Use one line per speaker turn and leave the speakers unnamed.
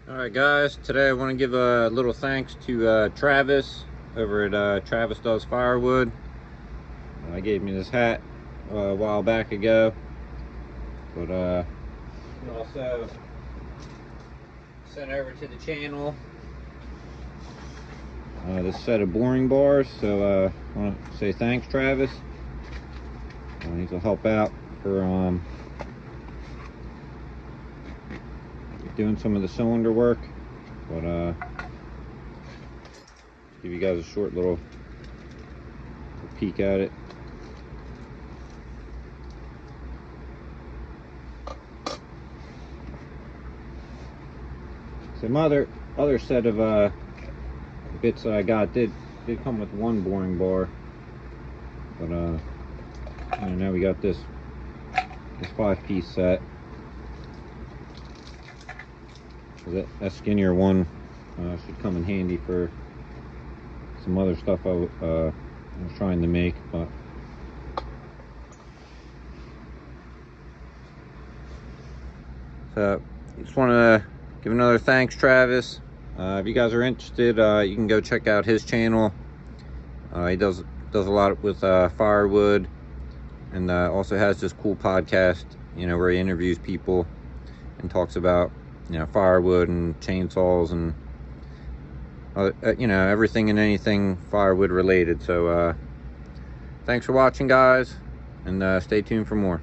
Alright guys, today I want to give a little thanks to Travis over at Travis Does Firewood. He gave me this hat a while back ago, but he also sent over to the channel this set of boring bars, so I want to say thanks, Travis. These will help out for doing some of the cylinder work, but give you guys a short little peek at it. So my other set of bits that I got did come with one boring bar, but now we got this 5-piece set. That skinnier one should come in handy for some other stuff I was trying to make. But so just want to give another thanks, Travis. If you guys are interested, you can go check out his channel. He does a lot with firewood, and also has this cool podcast, where he interviews people and talks about firewood and chainsaws and everything and anything firewood related. So thanks for watching, guys, and stay tuned for more.